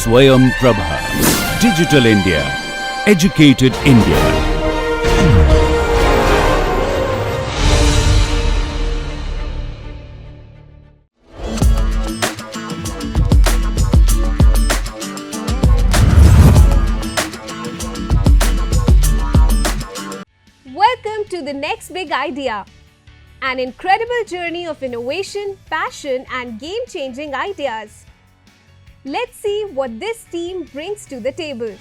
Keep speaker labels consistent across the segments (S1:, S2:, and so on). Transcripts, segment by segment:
S1: Swayam Prabha. Digital India. Educated India.
S2: Welcome to the next big idea. An incredible journey of innovation, passion, and game-changing ideas. Let's see what this team brings to the table.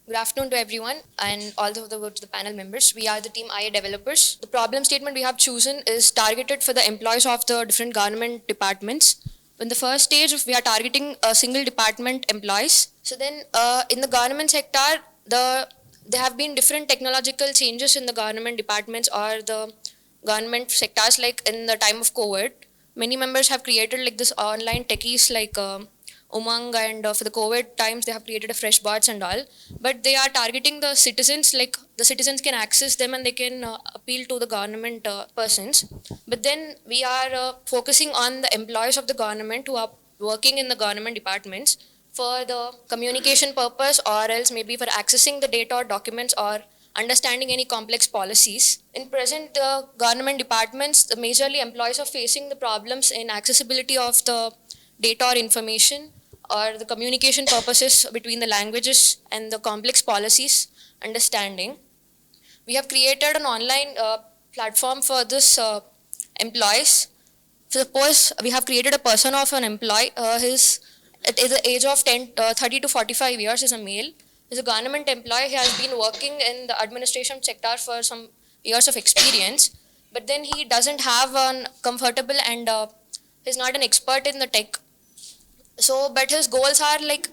S3: Good afternoon to everyone and also to the panel members. We are the team IA developers. The problem statement we have chosen is targeted for the employees of the different government departments. In the first stage, we are targeting a single department employees. So then in the government sector, there have been different technological changes in the government departments or the government sectors, like in the time of COVID. Many members have created like this online techies like Umang, and for the COVID times they have created a fresh bots and all, but they are targeting the citizens, like the citizens can access them and they can appeal to the government persons. But then we are focusing on the employees of the government who are working in the government departments for the communication purpose, or else maybe for accessing the data or documents or understanding any complex policies. In present government departments, the majorly employees are facing the problems in accessibility of the data or information, or the communication purposes between the languages and the complex policies understanding. We have created an online platform for this employees. Suppose we have created a person of an employee, at the age of 30 to 45 years, is a male. He's a government employee. He has been working in the administration sector for some years of experience, but then he doesn't have an comfortable and he's not an expert in the tech. So, but his goals are like,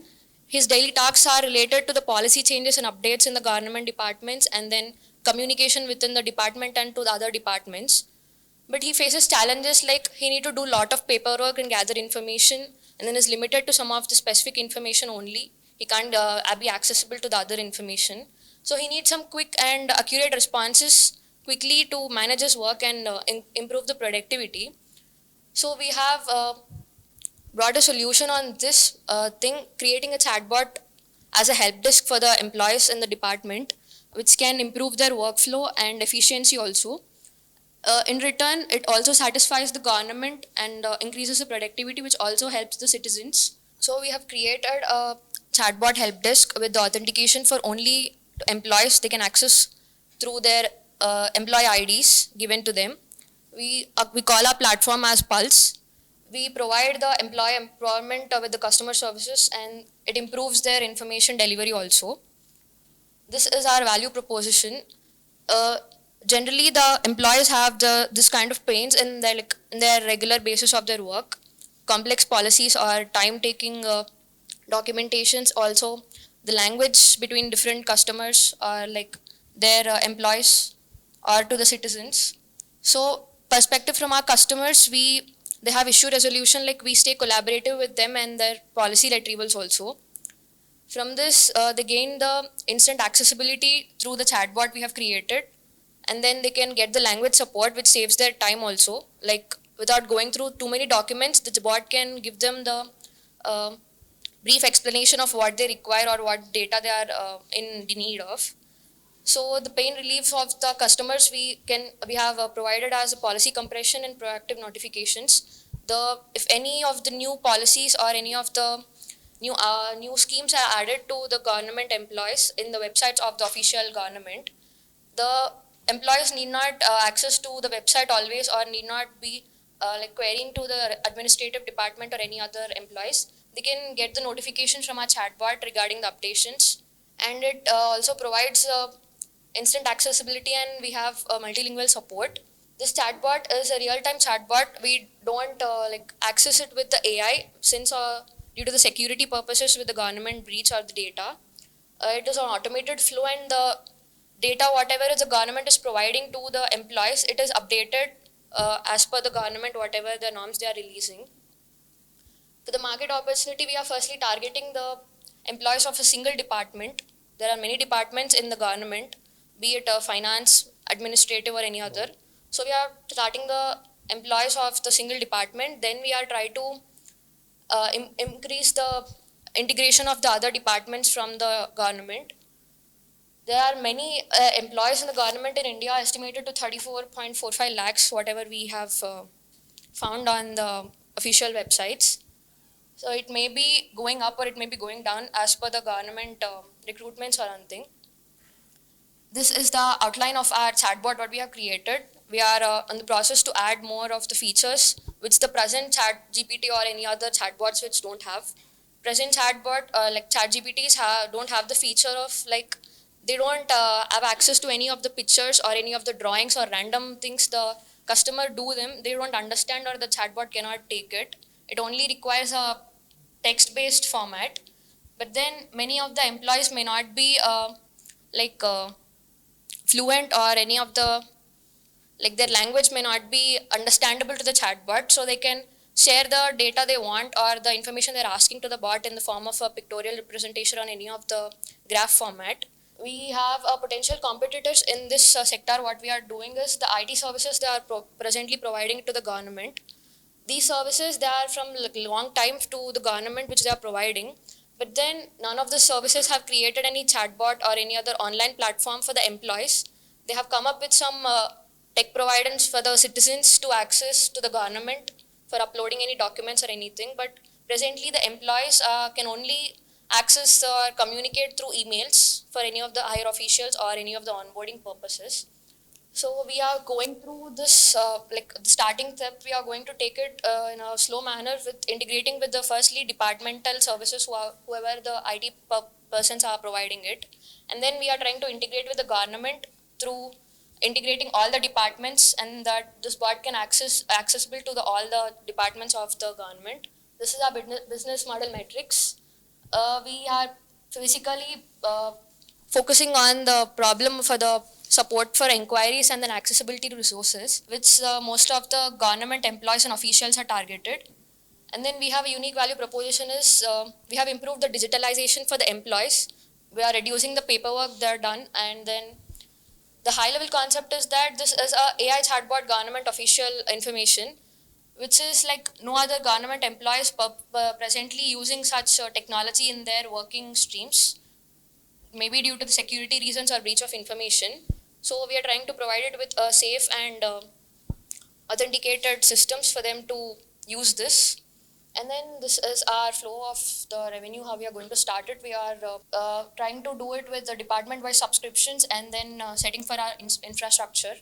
S3: his daily tasks are related to the policy changes and updates in the government departments, and then communication within the department and to the other departments. But he faces challenges like he need to do a lot of paperwork and gather information, and then is limited to some of the specific information only. He can't be accessible to the other information. So he needs some quick and accurate responses quickly to manage his work and improve the productivity. So we have brought a solution on this thing, creating a chatbot as a help desk for the employees in the department, which can improve their workflow and efficiency also. In return, it also satisfies the government and increases the productivity, which also helps the citizens. So we have created a chatbot help desk with the authentication for only employees. They can access through their employee IDs given to them. We call our platform as Pulse. We provide the employee empowerment with the customer services, and it improves their information delivery also. This is our value proposition. Generally, the employees have this kind of pains in their regular basis of their work, complex policies or time-taking documentations. Also, the language between different customers or like their employees or to the citizens. So, perspective from our customers, they have issue resolution, like we stay collaborative with them and their policy retrievals also. From this, they gain the instant accessibility through the chatbot we have created. And then they can get the language support, which saves their time also. Like without going through too many documents, the bot can give them the brief explanation of what they require or what data they are in the need of. So the pain relief of the customers we have provided as a policy compression and proactive notifications. If any of the new policies or any of the new schemes are added to the government employees in the websites of the official government, the employees need not access to the website always, or need not be querying to the administrative department or any other employees. They can get the notifications from our chatbot regarding the updations, and it also provides instant accessibility, and we have multilingual support. This chatbot is a real-time chatbot. We don't access it with the AI since due to the security purposes with the government breach or the data. It is an automated flow, and the data, whatever the government is providing to the employees, it is updated as per the government, whatever the norms they are releasing. For the market opportunity, we are firstly targeting the employees of a single department. There are many departments in the government, be it finance, administrative or any other. So we are starting the employees of the single department, then we are try to increase the integration of the other departments from the government. There are many employees in the government in India, estimated to 34.45 lakhs, whatever we have found on the official websites. So it may be going up or it may be going down as per the government recruitments or anything. This is the outline of our chatbot what we have created. We are in the process to add more of the features which the present chat GPT or any other chatbots which don't have. Present chatbot like chat GPTs don't have the feature of like they don't have access to any of the pictures or any of the drawings or random things the customer do them. They don't understand or the chatbot cannot take it. It only requires a text based format. But then many of the employees may not be like fluent or any of the like their language may not be understandable to the chatbot, so they can share the data they want or the information they're asking to the bot in the form of a pictorial representation on any of the graph format. We have potential competitors in this sector. What we are doing is the IT services they are presently providing to the government. These services they are from long time to the government which they are providing, but then none of the services have created any chatbot or any other online platform for the employees. They have come up with some tech providers for the citizens to access to the government for uploading any documents or anything, but presently the employees can only access or communicate through emails for any of the higher officials or any of the onboarding purposes. So we are going through this, like the starting step, we are going to take it in a slow manner with integrating with the firstly departmental services whoever the IT persons are providing it. And then we are trying to integrate with the government through integrating all the departments and that this bot can accessible to all the departments of the government. This is our business model metrics. We are basically focusing on the problem for the support for inquiries and then accessibility to resources, which most of the government employees and officials are targeted. And then we have a unique value proposition is we have improved the digitalization for the employees. We are reducing the paperwork they're done. And then the high level concept is that this is a AI chatbot government official information, which is like no other government employees presently using such technology in their working streams, maybe due to the security reasons or breach of information. So we are trying to provide it with a safe and authenticated systems for them to use this. And then this is our flow of the revenue, how we are going to start it. We are trying to do it with the department-wise subscriptions and then setting for our infrastructure.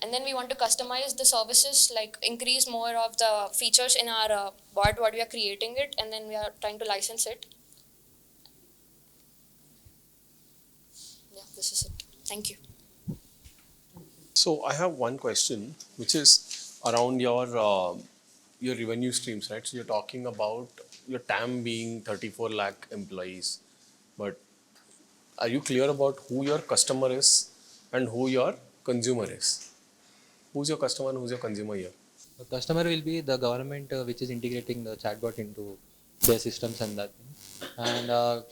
S3: And then we want to customize the services, like increase more of the features in our bot, what we are creating it, and then we are trying to license it. Yeah, this is it. Thank you.
S4: So I have one question, which is around your revenue streams, right? So you're talking about your TAM being 34 lakh employees, but are you clear about who your customer is and who your consumer is? Who's your customer and who's your consumer here?
S5: The customer will be the government which is integrating the chatbot into their systems and that thing. And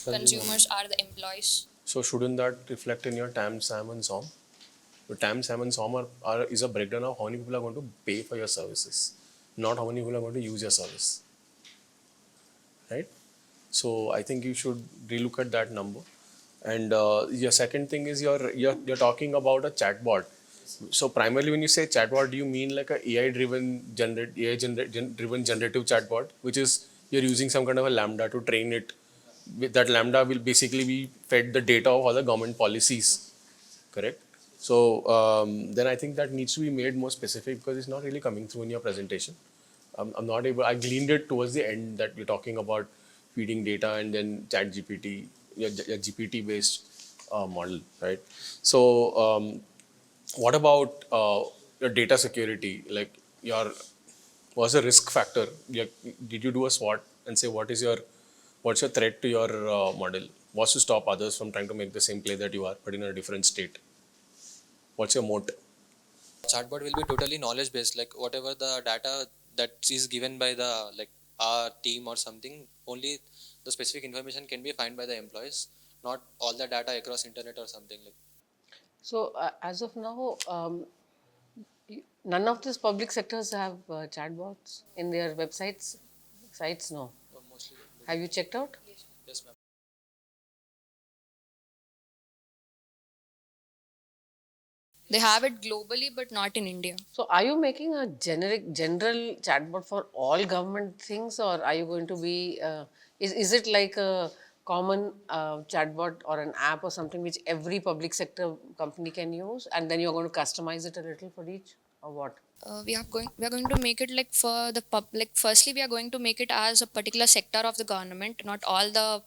S3: Consumers are the employees.
S4: So shouldn't that reflect in your TAM, SAM, and SOM? Your TAM, SAM, and SOM is a breakdown of how many people are going to pay for your services, not how many people are going to use your service, right? So I think you should relook at that number. And your second thing is you're talking about a chatbot. So primarily when you say chatbot, do you mean like a AI-driven driven generative chatbot, which is you're using some kind of a lambda to train it? That lambda will basically be fed the data of all the government policies, correct? So then I think that needs to be made more specific because it's not really coming through in your presentation. I'm not able. I gleaned it towards the end that you're talking about feeding data and then chat GPT, your GPT based model, right? So what about your data security? Like what's the risk factor? Did you do a SWOT and say what's your threat to your model? What's to stop others from trying to make the same play that you are, but in a different state? What's your moat?
S5: chatbot will be totally knowledge based. Like whatever the data that is given by the like our team or something, only the specific information can be found by the employees, not all the data across internet or something like.
S6: So as of now, None of these public sectors have chatbots in their websites. Sites, no.
S5: Mostly.
S6: Have you checked out?
S5: Yes, ma'am.
S3: They have it globally, but not in India.
S6: So, are you making a general chatbot for all government things, or are you going to be? Is it like a common chatbot or an app or something which every public sector company can use, and then you're going to customize it a little for each, or what?
S3: We are going to make it like for the public. Firstly, we are going to make it as a particular sector of the government. Not all the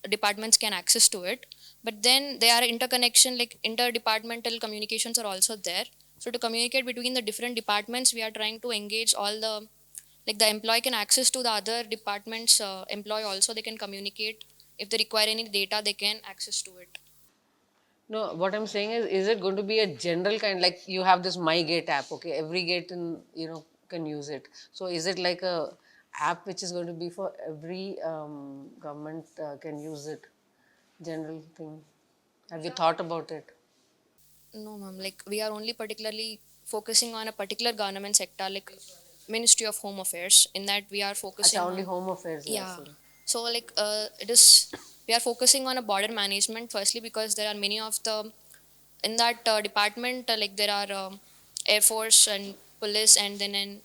S3: departments can access to it, but then there are interconnection, like interdepartmental communications are also there. So to communicate between the different departments, we are trying to engage all the, like the employee can access to the other departments employee also. They can communicate. If they require any data, they can access to it.
S6: No, what I'm saying is it going to be a general kind, like you have this My Gate app, okay? Every gate in, can use it. So is it like a app which is going to be for every government can use it? General thing. Have you thought about it?
S3: No, ma'am. Like we are only particularly focusing on a particular government sector, like Ministry of Home Affairs. In that, we are focusing
S6: It's only
S3: on,
S6: home affairs.
S3: yeah.
S6: Saying.
S3: So like it is, we are focusing on a border management firstly because there are many of the in that department like there are Air Force and police and then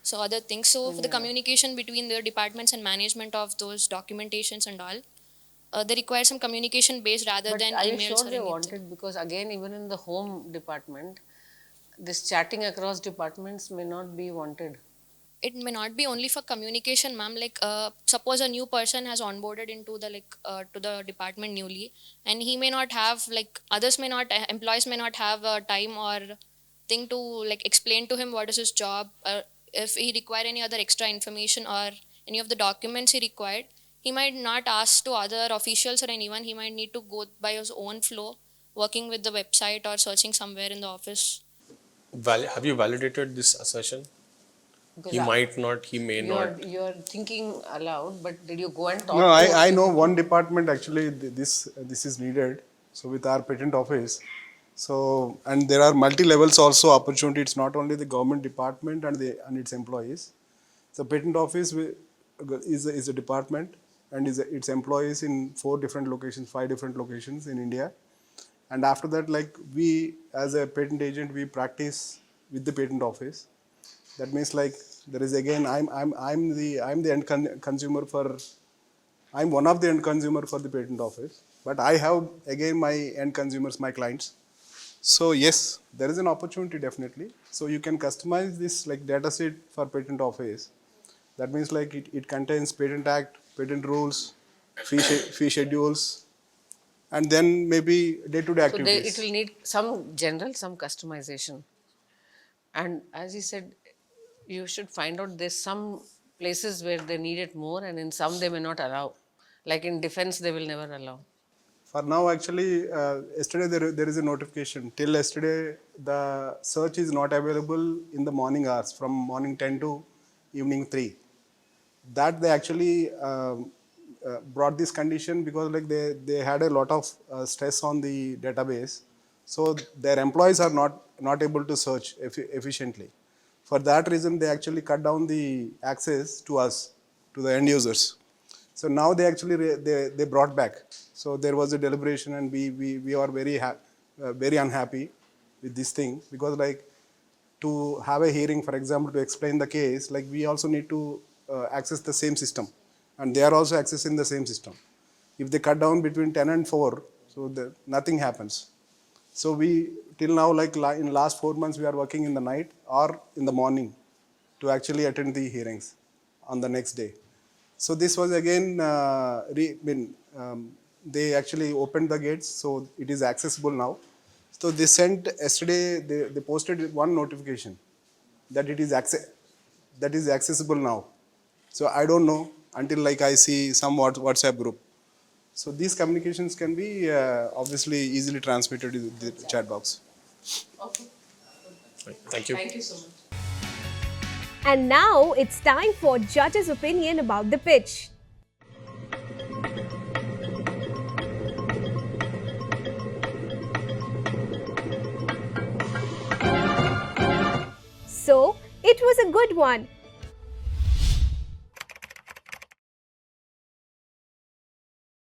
S3: so other things. So for the communication between the departments and management of those documentations and all, they require some communication based rather
S6: But
S3: than
S6: are you
S3: emails
S6: sure
S3: or
S6: they
S3: anything.
S6: want it? Because again, even in the home department, this chatting across departments may not be wanted.
S3: It may not be only for communication, ma'am. Like suppose a new person has onboarded into the to the department newly, and he may not have, like others may not, employees may not have time or thing to like explain to him what is his job, if he require any other extra information or any of the documents he required, he might not ask to other officials or anyone. He might need to go by his own flow, working with the website or searching somewhere in the office.
S4: Have you validated this assertion?
S6: Because
S4: He might not, he may not.
S6: you're thinking aloud, but did you go and talk
S7: No,
S6: to
S7: I know one department actually this is needed. So with our patent office, so and there are multi levels also opportunity. It's not only the government department and its employees. So patent office is a department and its employees in 4 different locations, 5 different locations in India. And after that, like we as a patent agent, we practice with the patent office. That means like there is again I'm the consumer for I'm one of the end consumer for the patent office, but I have again my end consumers, my clients. So yes, there is an opportunity definitely. So you can customize this like data set for patent office. That means like it contains patent act, patent rules, fee schedules, and then maybe day-to-day
S6: so
S7: activities.
S6: it will need some general, some customization. And as you said, you should find out there's some places where they need it more, and in some they may not allow. Like in defense, they will never allow.
S7: For now, actually, yesterday there is a notification. Till yesterday, the search is not available in the morning hours from morning 10 to evening 3. That they actually brought this condition because like they had a lot of stress on the database. So their employees are not able to search efficiently. For that reason, they actually cut down the access to us, to the end users. So now they actually they brought back. So there was a deliberation, and we are very unhappy with this thing because like to have a hearing, for example, to explain the case, like we also need to access the same system, and they are also accessing the same system. If they cut down between 10 and 4, so nothing happens. So we till now like in last 4 months we are working in the night or in the morning to actually attend the hearings on the next day. So this was again, they actually opened the gates, so it is accessible now. So they sent yesterday, they posted one notification that it is that is accessible now. So I don't know until like I see some WhatsApp group. So these communications can be obviously easily transmitted in the chat box.
S6: Okay.
S4: Thank you.
S6: Thank you so much.
S2: And now it's time for judges' opinion about the pitch. was a good one.